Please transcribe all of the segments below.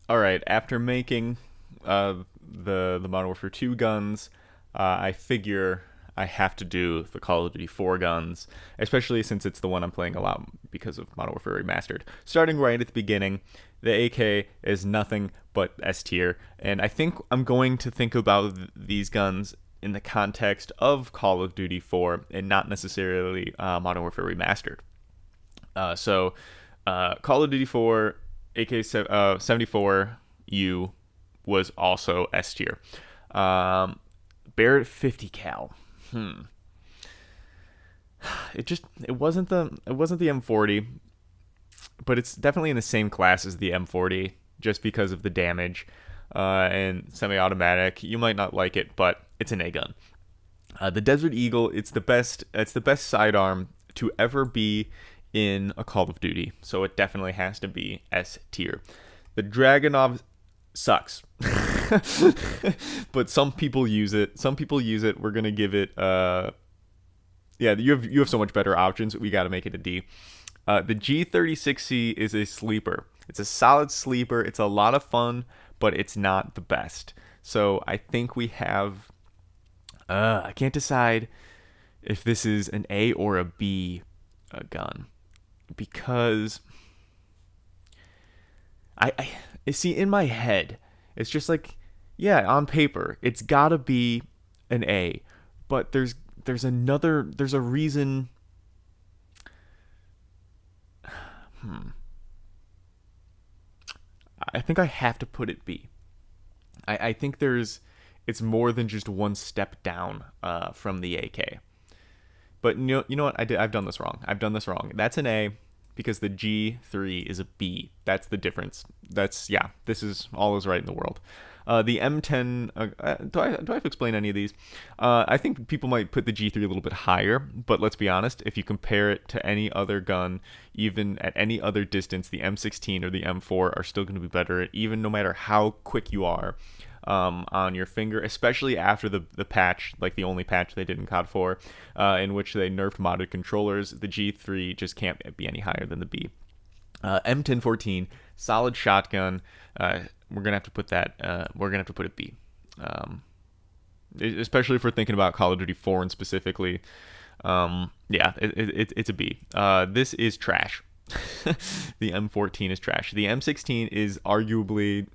All right, after making the Modern Warfare 2 guns, I figure I have to do the Call of Duty 4 guns, especially since it's the one I'm playing a lot because of Modern Warfare Remastered. Starting right at the beginning, the AK is nothing but S tier, and I think I'm going to think about these guns in the context of Call of Duty 4 and not necessarily Modern Warfare Remastered. Call of Duty 4 AK 74U was also S tier. Barrett 50 cal. It wasn't the M40, but it's definitely in the same class as the M40 just because of the damage and semi-automatic. You might not like it, but it's an A gun. The Desert Eagle, it's the best. It's the best sidearm to ever be in a Call of Duty, so it definitely has to be S tier. The Dragunov sucks, but some people use it. We're gonna give it. Yeah, you have so much better options. We got to make it a D. The G36C is a sleeper. It's a solid sleeper. It's a lot of fun, but it's not the best. So I think we have. I can't decide if this is an A or a B gun because I see in my head it's just like, yeah, on paper it's gotta be an A, but there's a reason. I think I have to put it B. I think it's more than just one step down from the AK. But you know what? I've done this wrong. That's an A because the G3 is a B. That's the difference. Yeah. This is all is right in the world. The M10. Do I have to explain any of these? I think people might put the G3 a little bit higher, but let's be honest. If you compare it to any other gun, even at any other distance, the M16 or the M4 are still going to be better, even no matter how quick you are on your finger, especially after the patch, like the only patch they did in COD4, in which they nerfed modded controllers. The G3 just can't be any higher than the B. M1014, solid shotgun. We're gonna have to put that. We're gonna have to put it B, especially if we're thinking about Call of Duty 4 and specifically. Yeah, it's a B. This is trash. The M14 is trash. The M16 is arguably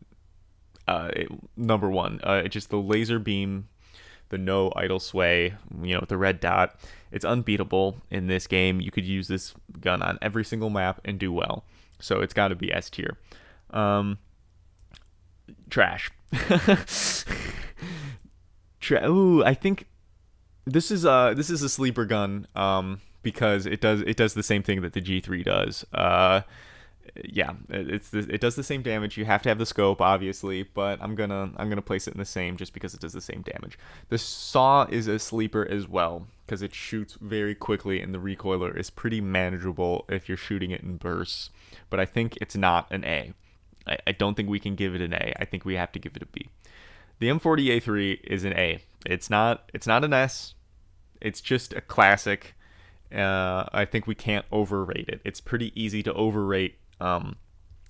number one. It's just the laser beam, the no idle sway, the red dot. It's unbeatable in this game. You could use this gun on every single map and do well. So it's got to be S tier. Trash. Ooh, I think this is a sleeper gun because it does the same thing that the G3 does. Yeah, it does the same damage. You have to have the scope, obviously, but I'm gonna place it in the same just because it does the same damage. The Saw is a sleeper as well because it shoots very quickly and the recoiler is pretty manageable if you're shooting it in bursts. But I think it's not an A. I don't think we can give it an A. I think we have to give it a B. The M40A3 is an A. It's not an S. It's just a classic. I think we can't overrate it. It's pretty easy to overrate the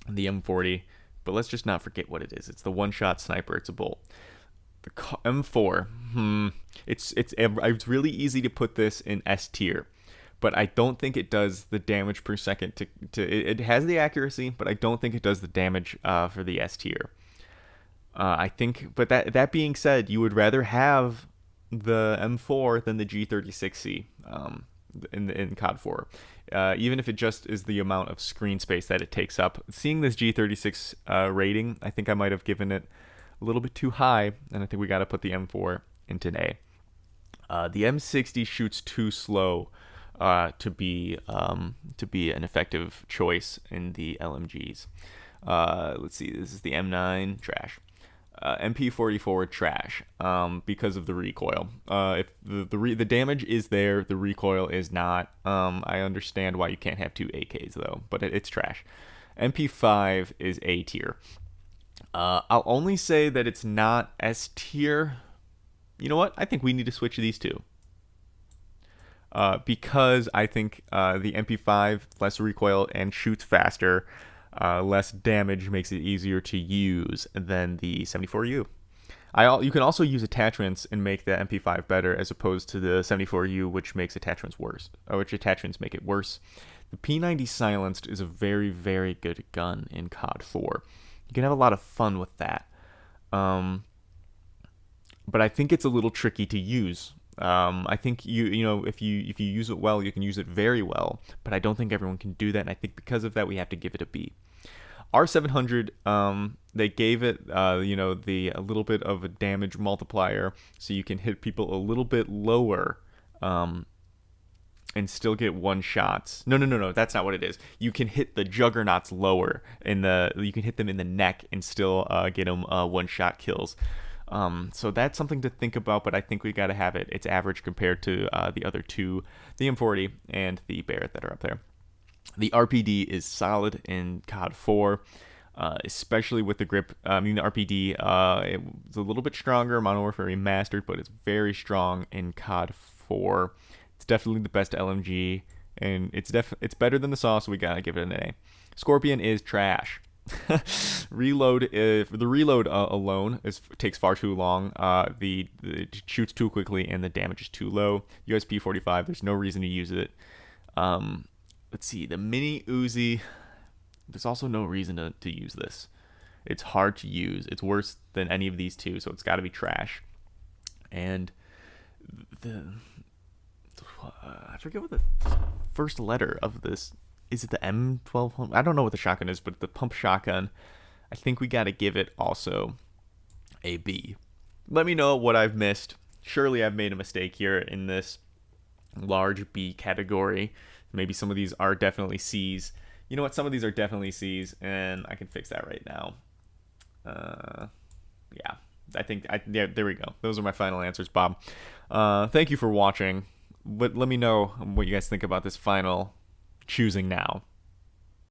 M40, but let's just not forget what it is. It's the one-shot sniper. It's a bolt. The M4. It's really easy to put this in S tier, but I don't think it does the damage per second. It has the accuracy, but I don't think it does the damage for the S tier. I think, but that being said, you would rather have the M4 than the G36C in COD4. Even if it just is the amount of screen space that it takes up. Seeing this G36 rating, I think I might have given it a little bit too high, and I think we got to put the M4 into an A. The M60 shoots too slow to be an effective choice in the LMGs. Let's see, this is the M9, trash. MP44 trash because of the recoil. If the damage is there, the recoil is not. I understand why you can't have two AKs though, but it's trash. MP5 is A tier. I'll only say that it's not S tier. You know what? I think we need to switch these two. Because I think the MP5 less recoil and shoots faster. Less damage makes it easier to use than the 74U. You can also use attachments and make the MP5 better, as opposed to the 74U, which makes attachments worse, or which attachments make it worse. The P90 Silenced is a very, very good gun in COD4. You can have a lot of fun with that. But I think it's a little tricky to use. I think if you use it well, you can use it very well. But I don't think everyone can do that, and I think because of that, we have to give it a B. R700, they gave it the a little bit of a damage multiplier, so you can hit people a little bit lower, and still get one shots. No, that's not what it is. You can hit the juggernauts lower you can hit them in the neck and still get them one shot kills. So that's something to think about, but I think we got to have it. It's average compared to the other two, the M40 and the Barrett that are up there. The RPD is solid in COD 4, especially with the grip. The RPD it's a little bit stronger, Modern Warfare Remastered, but it's very strong in COD 4. It's definitely the best LMG, and it's better than the SAW, so we gotta give it an A. Scorpion is trash. The reload alone takes far too long. It shoots too quickly, and the damage is too low. USP 45, there's no reason to use it. Let's see, the mini Uzi, there's also no reason to use this. It's hard to use. It's worse than any of these two, so it's got to be trash. And I forget what the first letter of this is. It the M12? I don't know what the shotgun is, but the pump shotgun, I think we got to give it also a B. Let me know what I've missed. Surely I've made a mistake here in this large B category. Maybe some of these are definitely C's. You know what? Some of these are definitely C's, and I can fix that right now. Yeah, there we go. Those are my final answers, Bob. Thank you for watching. But let me know what you guys think about this final choosing now.